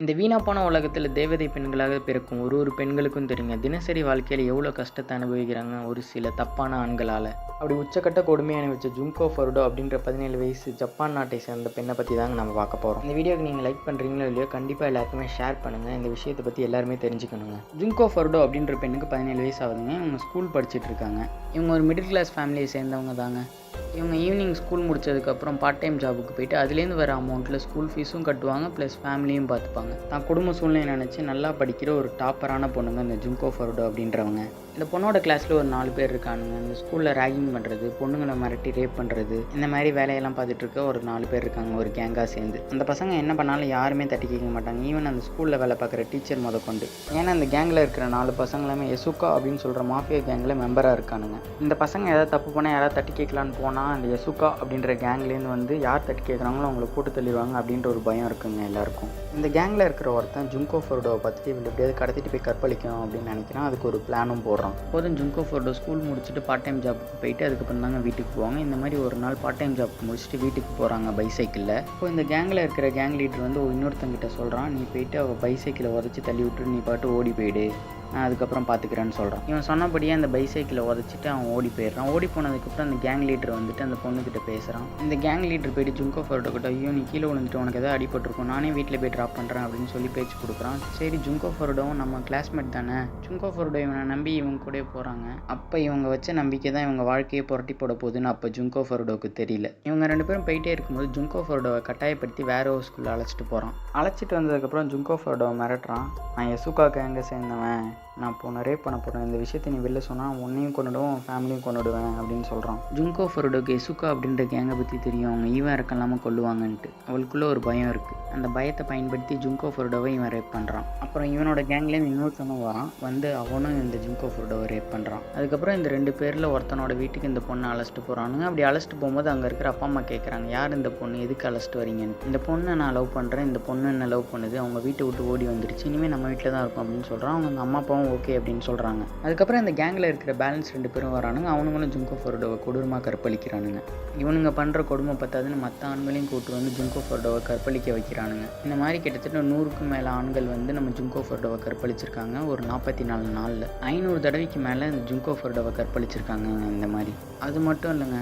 இந்த வீணா போன உலகத்தில் தேவதை பெண்களாக பிறக்கும் ஒரு பெண்களுக்கும் தெரியுங்க தினசரி வாழ்க்கையில் எவ்வளோ கஷ்டத்தை அனுபவிக்கிறாங்க ஒரு சில தப்பான ஆண்களால். அப்படி உச்சக்கட்ட கொடுமையை அனுபவிச்ச ஜுங்கோ ஃபருடோ அப்படின்ற 17 வயசு ஜப்பான் நாட்டை சேர்ந்த பெண்ணை பற்றி தாங்க நம்ம பார்க்க போகிறோம். இந்த வீடியோக்கு நீங்கள் லைக் பண்ணுறீங்களோ இல்லையோ கண்டிப்பாக எல்லாருக்குமே ஷேர் பண்ணுங்கள். இந்த விஷயத்தை பற்றி எல்லாருமே தெரிஞ்சுக்கணுங்க. ஜுங்கோ ஃபருடோ அப்படின்ற பெண்ணுக்கு 17 வயசு ஆகுதுங்க. இவங்க ஸ்கூல் படிச்சுட்டு இருக்காங்க. இவங்க ஒரு மிடில் கிளாஸ் ஃபேமிலியை சேர்ந்தவங்க தாங்க. இவங்க ஈவினிங் ஸ்கூல் முடிச்சதுக்கப்புறம் பார்ட் டைம் ஜாபுக்கு போயிட்டு அதுலேருந்து வர அமௌண்ட்டில் ஸ்கூல் ஃபீஸும் கட்டுவாங்க, ப்ளஸ் ஃபேமிலியும் பார்த்துப்பாங்க. தான் குடும்ப சூழ்நிலை நினச்சி நல்லா படிக்கிற ஒரு டாப்பரான பொண்ணுங்க இந்த ஜுங்கோ ஃபருடோ அப்படின்றவங்க. இந்த பொண்ணோட கிளாஸில் ஒரு 4 பேர் இருக்கானுங்க. இந்த ஸ்கூலில் ரேகிங் பண்ணுறது, பொண்ணுங்களை மிரட்டி ரேப் பண்ணுறது, இந்த மாதிரி வேலையெல்லாம் பார்த்துட்டு இருக்க ஒரு 4 பேர் இருக்காங்க, ஒரு கேங்காக சேர்ந்து. அந்த பசங்க என்ன பண்ணாலும் யாருமே தட்டி கேட்க மாட்டாங்க, ஈவன் அந்த ஸ்கூலில் வேலை பார்க்குற டீச்சர் கொண்டு. ஏன்னா அந்த கேங்கில் இருக்கிற 4 பசங்களுமே எசுகா அப்படின்னு சொல்கிற மாஃபியா கேங்கில் மெம்பராக இருக்கானுங்க. இந்த பசங்க ஏதாவது தப்பு பண்ணால் யாராவது தட்டி கேட்கலான்னு போனால் அந்த எசுகா அப்படின்ற கேங்லேருந்து வந்து யார் தட்டி கேட்குறாங்களோ அவங்கள போட்டு தள்ளிடுவாங்க அப்படின்ற ஒரு பயம் இருக்குங்க எல்லாருக்கும். இந்த கேங்கில் இருக்கிற ஒருத்தன் ஜுங்கோ ஃபருடோவை பார்த்துட்டு இவங்க எப்படியாவது கடத்திட்டு போய் கற்பழிக்கணும் அப்படின்னு நினைக்கிறான். அதுக்கு ஒரு பிளானும் போடுறான். அப்போதும் ஜுங்கோ ஃபருடோ ஸ்கூல் முடிச்சுட்டு பார்ட் டைம் ஜாப்புக்கு போயிட்டு அதுக்கப்புறம் தாங்க வீட்டுக்கு போவாங்க. இந்த மாதிரி ஒரு நாள் பார்ட் டைம் ஜாப் முடிச்சுட்டு வீட்டுக்கு போகிறாங்க பைசைக்கிளில். இப்போ இந்த கேங்கில் இருக்கிற கேங் லீடர் வந்து இன்னொருத்தங்கிட்ட சொல்கிறான், நீ போயிட்டு அவள் பைசைக்கிளை உதச்சி தள்ளி விட்டு நீ பாட்டு ஓடி போயிடு, நான் அதுக்கப்புறம் பார்த்துக்கிறேன்னு சொல்கிறான். இவன் சொன்னபடியே அந்த பைசைக்கிளை உதச்சிட்டு அவன் ஓடி போயிடுறான். ஓடி போனதுக்கப்புறம் அந்த கேங் லீடர் வந்துட்டு அந்த பொண்ணுக்கிட்ட பேசுகிறான். இந்த கேங் லீடர் போயிட்டு ஜுங்கோ ஃபருடோ கிட்ட, ஐயோ நீ கீழே விழுந்துட்டு உனக்கு எதாவது அடிபட்டிருக்கும், நானே வீட்டில் போய் ட்ராப் பண்ணுறேன் அப்படின்னு சொல்லி பேச்சு கொடுக்குறான். சரி ஜுங்கோ ஃபருடோவும் நம்ம கிளாஸ்மேட் தானே, ஜுங்கோ ஃபருடோ இவனை நம்பி இவங்க கூட போகிறாங்க. அப்போ இவங்க வச்ச நம்பிக்கை தான் இவங்க வாழ்க்கையை புரட்டி போட போகுதுன்னு அப்போ ஜுங்கோ ஃபருடோவுக்கு தெரியல. இவங்க 2 பேரும் போயிட்டே இருக்கும்போது ஜுங்கோ ஃபருடோவை கட்டாயப்படுத்தி வேற ஒரு ஸ்கூலில் அழைச்சிட்டு போகிறான். அழைச்சிட்டு வந்ததுக்கப்புறம் ஜுங்கோ ஃபருடோவை மிரட்டுறான், நான் எசுகா கேங்கை சேர்ந்தவன், நான் இப்போ ரேப் பண்ண போகிறேன், இந்த விஷயத்தை நீ வெளில சொன்னால் உன்னையும் கொண்டுடுவோம் உன் ஃபேமிலியும் கொண்டுடுவேன் அப்படின்னு சொல்கிறான். ஜுங்கோ ஃபருடோக்கு எசுகா அப்படின்ற கேங்கை பற்றி தெரியும், அவங்க ஈவன் இறக்கலாமல் கொல்லுவாங்கன்ட்டு. அவளுக்குள்ளே ஒரு பயம் இருக்குது. அந்த பயத்தை பயன்படுத்தி ஜுங்கோ ஃபருடோவை இவன் ரேப் பண்ணுறான். அப்புறம் இவனோட கேங்லேருந்து இன்னொருத்தனும் வரான், வந்து அவனும் இந்த ஜுங்கோ ஃபருடோவை ரேப் பண்ணுறான். அதுக்கப்புறம் இந்த 2 பேரில் ஒருத்தனோட வீட்டுக்கு இந்த பொண்ணை அழைச்சிட்டு போகிறானுங்க. அப்படி அழைச்சிட்டு போகும்போது அங்கே இருக்கிற அப்பா அம்மா கேட்குறாங்க, யார் இந்த பொண்ணு, எதுக்கு அழைச்சிட்டு வரீங்கன்னு. இந்த பொண்ணை நான் லவ் பண்ணுறேன், இந்த பொண்ணு என்ன லவ் பண்ணுது, அவங்க வீட்டை விட்டு ஓடி வந்துடுச்சு, இனிமேல் நம்ம வீட்டில் தான் இருக்கும் அப்படின்னு சொல்கிறான். அவங்க அம்மா அப்பாவும் ஓகே அப்படின்னு சொல்கிறாங்க. அதுக்கப்புறம் இந்த கேங்கில் இருக்கிற பேலன்ஸ் 2 பேரும் வரானுங்க. அவனுங்களும் ஜுங்கோ ஃபருடோவை கொடூரமாக கற்பழிக்கிறானுங்க. இவனுங்க பண்ணுற கொடுமை பத்தாதுன்னு மற்ற ஆண்களையும் கூட்டு வந்து ஜுங்கோ ஃபருடோவை கற்பழிக்க வைக்கிறானுங்க. இந்த மாதிரி கிட்டத்தட்ட 100க்கும் மேலே ஆண்கள் வந்து நம்ம ஜுங்கோ ஃபருடோவை கற்பழிச்சிருக்காங்க ஒரு 44 நாளில். 500 தடவைக்கு மேலே இந்த ஜுங்கோ ஃபருடோவை கற்பழிச்சிருக்காங்க. இந்த மாதிரி அது மட்டும் இல்லைங்க,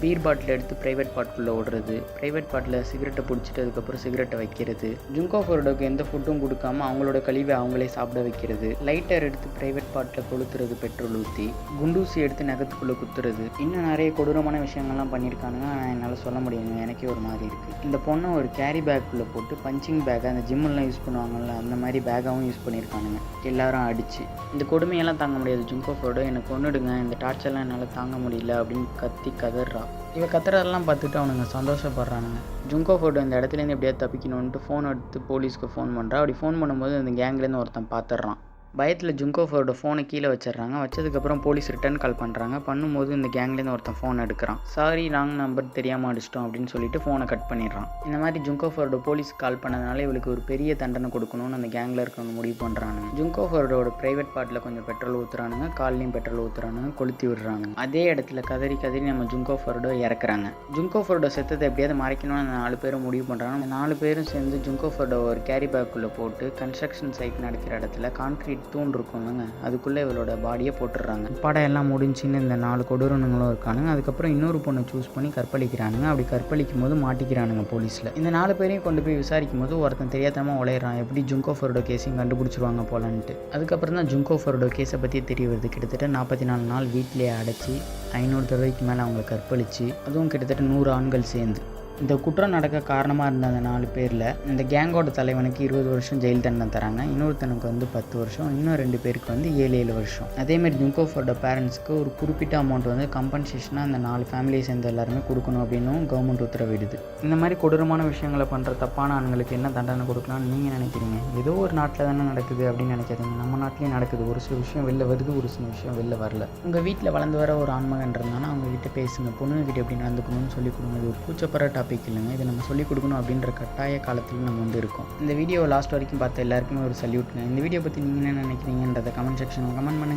பீர் பாட்டில் எடுத்து ப்ரைவேட் பாட்டுக்குள்ளே ஓடுறது, ப்ரைவேட் பாட்டில் சிகரெட்டை பிடிச்சிட்டு அதுக்கப்புறம் சிகரெட்டை வைக்கிறது, ஜுங்கோ ஃபருடோக்கு எந்த ஃபுட்டும் கொடுக்காம அவங்களோட கழிவை அவங்களே சாப்பிட வைக்கிறது, லைட்டர் எடுத்து ப்ரைவேட் பாட்டில் கொளுத்துறது, பெட்ரோல் ஊற்றி குண்டூசி எடுத்து நகத்துக்குள்ளே குத்துறது, இன்னும் நிறைய கொடூரமான விஷயங்கள்லாம் பண்ணியிருக்கானுங்க. ஆனால் என்னால் சொல்ல முடியுங்க, எனக்கே ஒரு மாதிரி இருக்குது. இந்த பொண்ணை ஒரு கேரி பேக்குள்ளே போட்டு பஞ்சிங் பேக், அந்த ஜிம்மெல்லாம் யூஸ் பண்ணுவாங்கள்ல அந்த மாதிரி பேக்காகவும் யூஸ் பண்ணியிருக்கானுங்க. எல்லாரும் அடித்து இந்த கொடுமையெல்லாம் தாங்க முடியாது. ஜுங்கோ ஃபருடோ எனக்கு கொன்னுடுங்க, இந்த டார்ச்சர்லாம் என்னால் தாங்க முடியல அப்படின்னு கத்தி கதறா. இவ கத்துறதெல்லாம் பார்த்துட்டு அவனுங்க சந்தோஷப்படுறானுங்க. ஜுங்கோ ஃபருடோ இந்த இடத்துலேருந்து எப்படியாவது தப்பிக்கணுன்ட்டு ஃபோன் எடுத்து போலீஸ்க்கு ஃபோன் பண்ணுறா. அப்படி ஃபோன் பண்ணும்போது அந்த கேங்லேருந்து ஒருத்தன் பார்த்துட்றான். பயத்தில் ஜுங்கோ ஃபருடோ ஃபோனை கீழே வச்சிடுறாங்க. வச்சதுக்கப்புறம் போலீஸ் ரிட்டர்ன் கால் பண்ணுறாங்க. பண்ணும்போது இந்த கேங்லேருந்து ஒருத்தன் ஃபோன் எடுக்கிறான். சாரி ராங் நம்பர் தெரியாமல் அடிச்சிட்டோம் அப்படின்னு சொல்லிட்டு ஃபோனை கட் பண்ணிடுறான். இந்த மாதிரி ஜுங்கோ ஃபருடோ போலீஸ் கால் பண்ணதுனால இவளுக்கு ஒரு பெரிய தண்டனை கொடுக்கணும்னு அந்த கேங்கில் இருக்கவங்க முடிவு பண்ணுறானுங்க. ஜுங்கோ ஃபருடோட ப்ரைவேட் பார்ட்டில் கொஞ்சம் பெட்ரோல் ஊற்றுறானுங்க, கால்லையும் பெட்ரோல் ஊற்றுறானுங்க, கொளுத்தி விடுறாங்க. அதே இடத்துல கதறி நம்ம ஜுங்கோ ஃபருடோ இறக்குறாங்க. ஜுங்கோ ஃபருடோ செத்ததை எப்படியாவது மறைக்கணும்னு அந்த 4 பேரும் முடிவு பண்ணுறாங்க. அந்த 4 பேரும் சேர்ந்து ஜுங்கோ ஃபருடோ ஒரு கேரி பேக்குள்ளே போட்டு கன்ஸ்ட்ரக்ஷன் சைட் நடக்கிற இடத்துல கான்க்ரீட் தூண் இருக்குங்க, அதுக்குள்ளே இவளோட பாடியை போட்டுடுறாங்க. படம் எல்லாம் முடிஞ்சுன்னு இந்த 4 கொடூரனுங்களும் இருக்கானுங்க. அதுக்கப்புறம் இன்னொரு பொண்ணை சூஸ் பண்ணி கற்பழிக்கிறானுங்க. அப்படி கற்பழிக்கும் போது மாட்டிக்கிறானுங்க போலீஸில். இந்த 4 பேரையும் கொண்டு போய் விசாரிக்கும் போது ஒருத்தன் தெரியாதமா உழையிறான், எப்படி ஜுங்கோ ஃபருடோ கேஸையும் கண்டுபிடிச்சிருவாங்க போலன்ட்டு. அதுக்கப்புறம் தான் ஜுங்கோ ஃபருடோ கேஸை பற்றி தெரிய வருது. கிட்டத்தட்ட 44 நாள் வீட்டிலேயே அடைச்சி 500 தடவைக்கு மேலே அவங்களை கற்பழித்து, அதுவும் கிட்டத்தட்ட 100 ஆண்கள் சேர்ந்து. இந்த குற்றம் நடக்க காரணமாக இருந்த அந்த 4 பேரில் இந்த கேங்கோட தலைவனுக்கு 20 வருஷம் ஜெயில் தண்டனை தராங்க. இன்னொருத்தனுக்கு வந்து 10 வருஷம், இன்னும் 2 பேருக்கு வந்து 7 வருஷம். அதேமாதிரி ஜுங்கோ ஃபருடோ பேரண்ட்ஸ்க்கு ஒரு குறிப்பிட்ட அமௌண்ட் வந்து கம்பன்சேஷனாக அந்த 4 ஃபேமிலியை சேர்ந்த எல்லாருமே கொடுக்கணும் அப்படின்னும் கவர்மெண்ட் உத்தரவிடுது. இந்த மாதிரி கொடூரமான விஷயங்களை பண்ணுற தப்பான ஆண்களுக்கு என்ன தண்டனை கொடுக்கலாம்னு நீங்கள் நினைக்கிறீங்க? ஏதோ ஒரு நாட்டில் தானே நடக்குது அப்படின்னு நினைக்காதீங்க. நம்ம நாட்டிலேயே நடக்குது. ஒரு சில விஷயம் வெளில வருது, ஒரு சில விஷயம் வெளில வரல. உங்கள் வீட்டில் வளர்ந்து வர ஒரு ஆண்மகன் இருந்தாங்கன்னா அவங்ககிட்ட பேசுங்க, பொண்ணுங்கிட்ட எப்படி நடந்துக்கணும்னு சொல்லிக் கொடுங்க. இது ஒரு கூச்சப்படுற டாபிக் இல்லைங்க, இதை நம்ம சொல்லிக் கொடுக்கணும் அப்படின்ற கட்டாய காலத்தில் நம்ம வந்து இருக்கோம். இந்த வீடியோ லாஸ்ட் வரைக்கும் பார்த்த எல்லாருக்குமே ஒரு சல்யூட்ங்க. இந்த வீடியோ பற்றி நீங்கள் என்ன நினைக்கிறீங்கன்றதை கமெண்ட் செக்ஷனில் கமெண்ட் பண்ணுங்கள்.